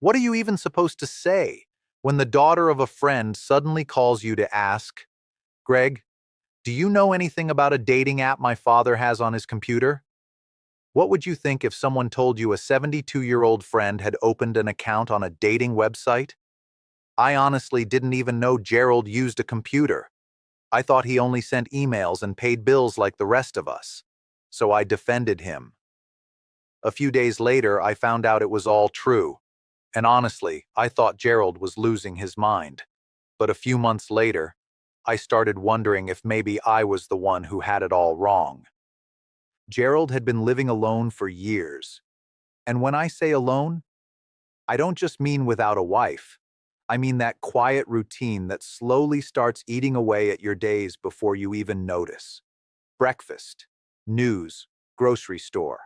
What are you even supposed to say when the daughter of a friend suddenly calls you to ask, Greg, do you know anything about a dating app my father has on his computer? What would you think if someone told you a 72-year-old friend had opened an account on a dating website? I honestly didn't even know Gerald used a computer. I thought he only sent emails and paid bills like the rest of us. So I defended him. A few days later, I found out it was all true. And honestly, I thought Gerald was losing his mind. But a few months later, I started wondering if maybe I was the one who had it all wrong. Gerald had been living alone for years. And when I say alone, I don't just mean without a wife. I mean that quiet routine that slowly starts eating away at your days before you even notice. Breakfast, news, grocery store,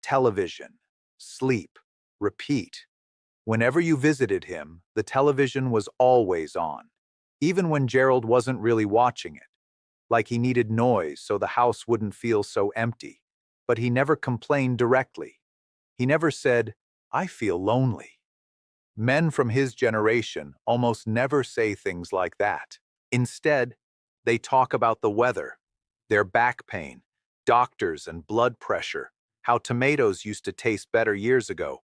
television, sleep, repeat. Whenever you visited him, the television was always on, even when Gerald wasn't really watching it, like he needed noise so the house wouldn't feel so empty. But he never complained directly. He never said, I feel lonely. Men from his generation almost never say things like that. Instead, they talk about the weather, their back pain, doctors and blood pressure, how tomatoes used to taste better years ago,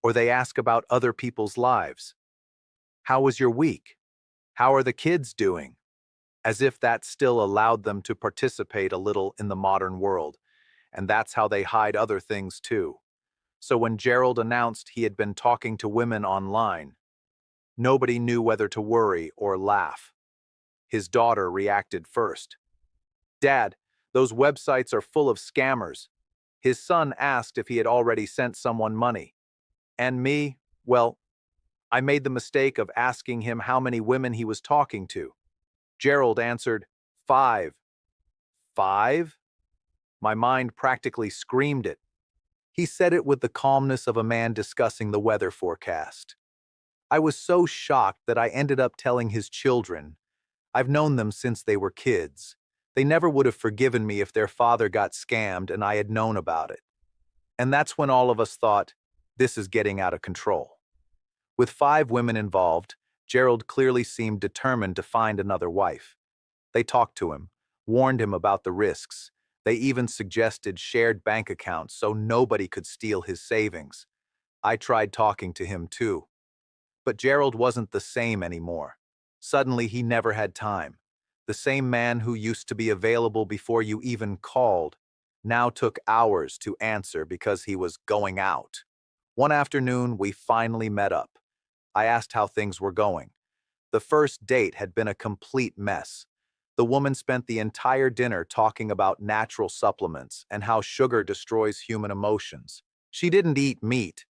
or they ask about other people's lives. How was your week? How are the kids doing? As if that still allowed them to participate a little in the modern world, and that's how they hide other things too. So when Gerald announced he had been talking to women online, nobody knew whether to worry or laugh. His daughter reacted first. Dad, those websites are full of scammers. His son asked if he had already sent someone money. And me, well, I made the mistake of asking him how many women he was talking to. Gerald answered, 5. 5? My mind practically screamed it. He said it with the calmness of a man discussing the weather forecast. I was so shocked that I ended up telling his children. I've known them since they were kids. They never would have forgiven me if their father got scammed and I had known about it. And that's when all of us thought, this is getting out of control. With 5 women involved, Gerald clearly seemed determined to find another wife. They talked to him, warned him about the risks. They even suggested shared bank accounts so nobody could steal his savings. I tried talking to him too. But Gerald wasn't the same anymore. Suddenly he never had time. The same man who used to be available before you even called now took hours to answer because he was going out. One afternoon, we finally met up. I asked how things were going. The first date had been a complete mess. The woman spent the entire dinner talking about natural supplements and how sugar destroys human emotions. She didn't eat meat,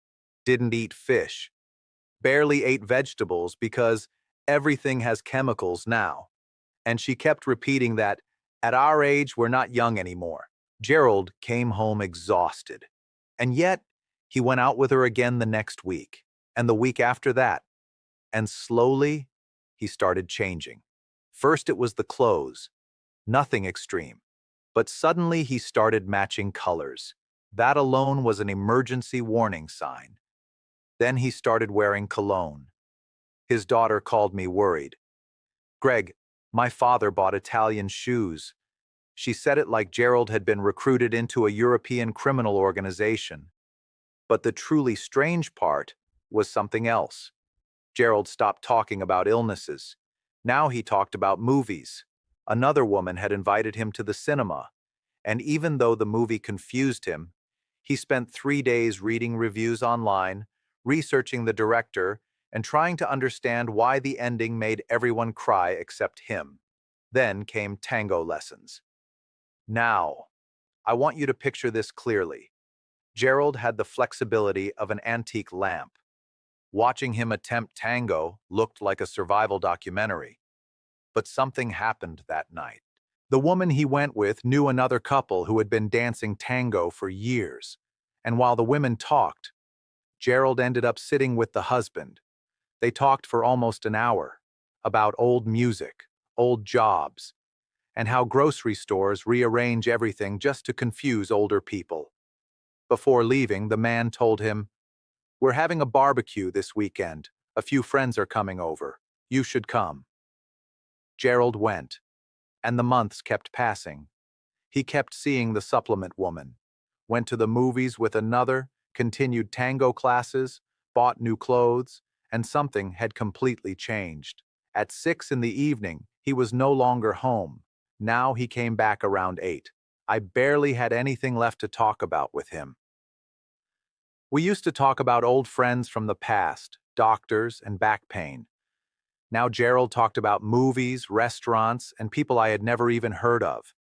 didn't eat fish, barely ate vegetables because everything has chemicals now. And she kept repeating that, at our age, we're not young anymore. Gerald came home exhausted. And yet, he went out with her again the next week, and the week after that. And slowly, he started changing. First it was the clothes, nothing extreme. But suddenly he started matching colors. That alone was an emergency warning sign. Then he started wearing cologne. His daughter called me worried. Greg, my father bought Italian shoes. She said it like Gerald had been recruited into a European criminal organization. But the truly strange part was something else. Gerald stopped talking about illnesses. Now he talked about movies. Another woman had invited him to the cinema, and even though the movie confused him, he spent 3 days reading reviews online, researching the director, and trying to understand why the ending made everyone cry except him. Then came tango lessons. Now, I want you to picture this clearly. Gerald had the flexibility of an antique lamp. Watching him attempt tango looked like a survival documentary. But something happened that night. The woman he went with knew another couple who had been dancing tango for years. And while the women talked, Gerald ended up sitting with the husband. They talked for almost an hour about old music, old jobs, and how grocery stores rearrange everything just to confuse older people. Before leaving, the man told him, We're having a barbecue this weekend. A few friends are coming over. You should come. Gerald went, and the months kept passing. He kept seeing the supplement woman, went to the movies with another, continued tango classes, bought new clothes, and something had completely changed. At 6 in the evening, he was no longer home. Now he came back around 8. I barely had anything left to talk about with him. We used to talk about old friends from the past, doctors, and back pain. Now Gerald talked about movies, restaurants, and people I had never even heard of.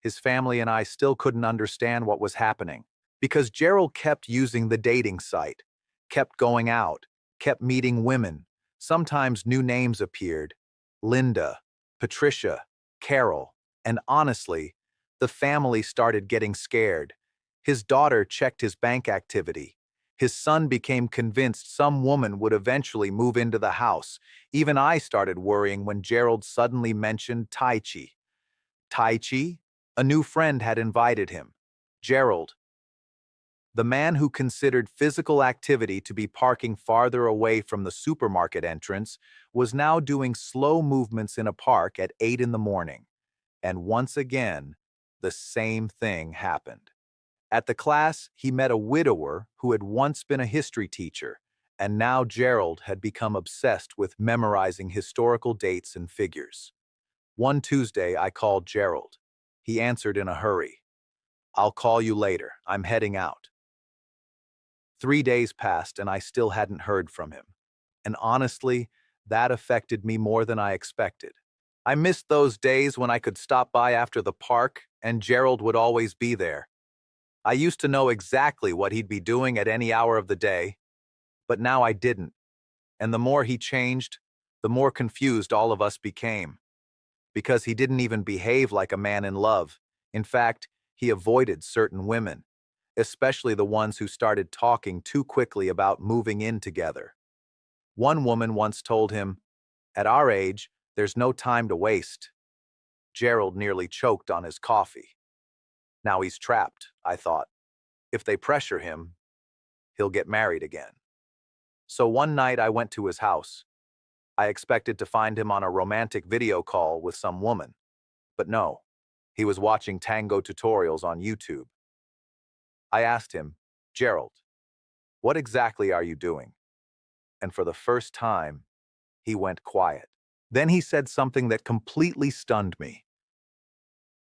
His family and I still couldn't understand what was happening, because Gerald kept using the dating site, kept going out, kept meeting women. Sometimes new names appeared: Linda, Patricia, Carol, and honestly, the family started getting scared. His daughter checked his bank activity. His son became convinced some woman would eventually move into the house. Even I started worrying when Gerald suddenly mentioned Tai Chi. Tai Chi? A new friend had invited him. Gerald, the man who considered physical activity to be parking farther away from the supermarket entrance, was now doing slow movements in a park at 8 in the morning. And once again, the same thing happened. At the class, he met a widower who had once been a history teacher, and now Gerald had become obsessed with memorizing historical dates and figures. One Tuesday, I called Gerald. He answered in a hurry. "I'll call you later. I'm heading out." 3 days passed and I still hadn't heard from him. And honestly, that affected me more than I expected. I missed those days when I could stop by after the park and Gerald would always be there. I used to know exactly what he'd be doing at any hour of the day, but now I didn't. And the more he changed, the more confused all of us became. Because he didn't even behave like a man in love. In fact, he avoided certain women, especially the ones who started talking too quickly about moving in together. One woman once told him, "At our age, there's no time to waste." Gerald nearly choked on his coffee. Now he's trapped, I thought. If they pressure him, he'll get married again. So one night I went to his house. I expected to find him on a romantic video call with some woman. But no, he was watching tango tutorials on YouTube. I asked him, "Gerald, what exactly are you doing?" And for the first time, he went quiet. Then he said something that completely stunned me.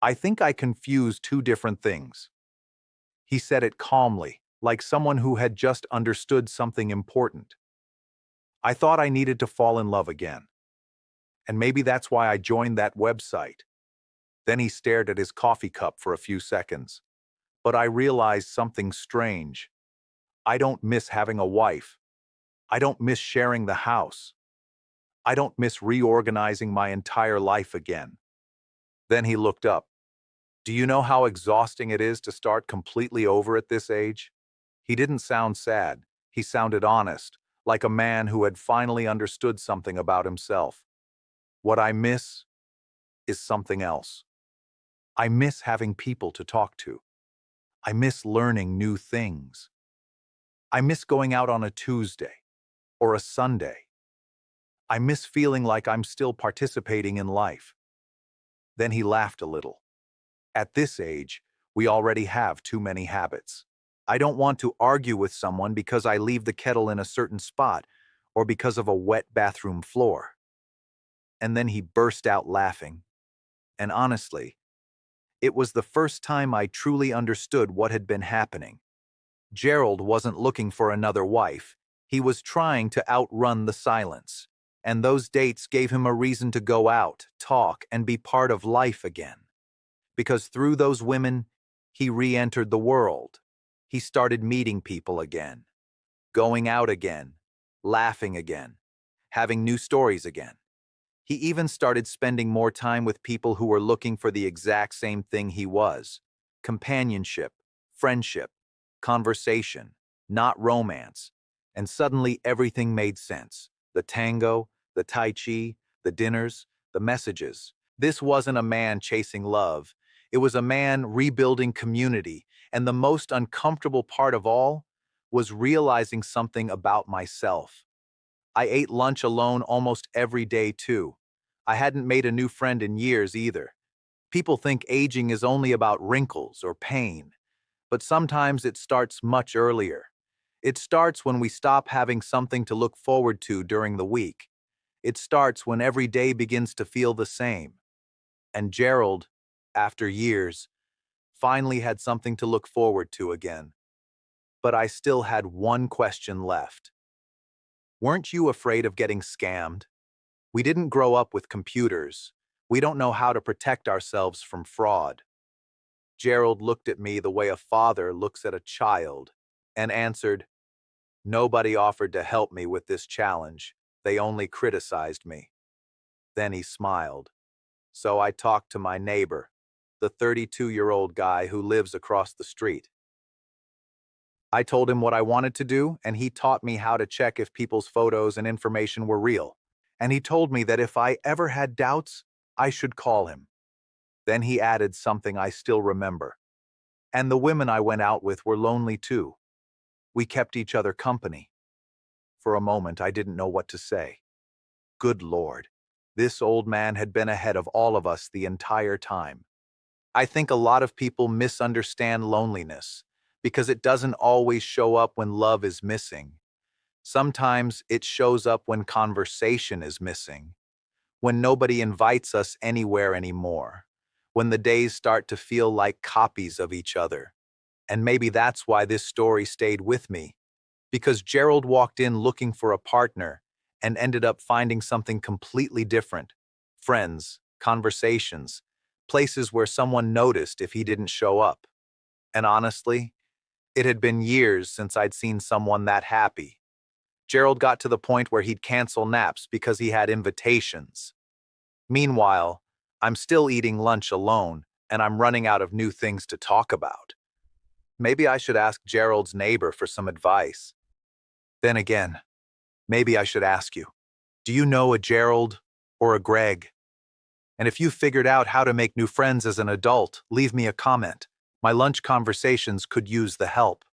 "I think I confused two different things." He said it calmly, like someone who had just understood something important. "I thought I needed to fall in love again. And maybe that's why I joined that website." Then he stared at his coffee cup for a few seconds. "But I realized something strange. I don't miss having a wife. I don't miss sharing the house. I don't miss reorganizing my entire life again." Then he looked up. "Do you know how exhausting it is to start completely over at this age?" He didn't sound sad. He sounded honest, like a man who had finally understood something about himself. "What I miss is something else. I miss having people to talk to. I miss learning new things. I miss going out on a Tuesday or a Sunday. I miss feeling like I'm still participating in life." Then he laughed a little. "At this age, we already have too many habits. I don't want to argue with someone because I leave the kettle in a certain spot or because of a wet bathroom floor." And then he burst out laughing. And honestly, it was the first time I truly understood what had been happening. Gerald wasn't looking for another wife. He was trying to outrun the silence. And those dates gave him a reason to go out, talk, and be part of life again. Because through those women, he re-entered the world. He started meeting people again, going out again, laughing again, having new stories again. He even started spending more time with people who were looking for the exact same thing he was: companionship, friendship, conversation, not romance. And suddenly everything made sense. The tango, the tai chi, the dinners, the messages. This wasn't a man chasing love. It was a man rebuilding community. And the most uncomfortable part of all was realizing something about myself. I ate lunch alone almost every day too. I hadn't made a new friend in years either. People think aging is only about wrinkles or pain, but sometimes it starts much earlier. It starts when we stop having something to look forward to during the week. It starts when every day begins to feel the same. And Gerald, after years, finally had something to look forward to again. But I still had one question left. Weren't you afraid of getting scammed? We didn't grow up with computers. We don't know how to protect ourselves from fraud. Gerald looked at me the way a father looks at a child and answered, "Nobody offered to help me with this challenge. They only criticized me." Then he smiled. So I talked to my neighbor, the 32-year-old guy who lives across the street. I told him what I wanted to do, and he taught me how to check if people's photos and information were real. And he told me that if I ever had doubts, I should call him. Then he added something I still remember. And the women I went out with were lonely too. We kept each other company. For a moment, I didn't know what to say. Good Lord, this old man had been ahead of all of us the entire time. I think a lot of people misunderstand loneliness because it doesn't always show up when love is missing. Sometimes it shows up when conversation is missing, when nobody invites us anywhere anymore, when the days start to feel like copies of each other. And maybe that's why this story stayed with me, because Gerald walked in looking for a partner and ended up finding something completely different. Friends, conversations, places where someone noticed if he didn't show up. And honestly, it had been years since I'd seen someone that happy. Gerald got to the point where he'd cancel naps because he had invitations. Meanwhile, I'm still eating lunch alone, and I'm running out of new things to talk about. Maybe I should ask Gerald's neighbor for some advice. Then again, maybe I should ask you, do you know a Gerald or a Greg? And if you've figured out how to make new friends as an adult, leave me a comment. My lunch conversations could use the help.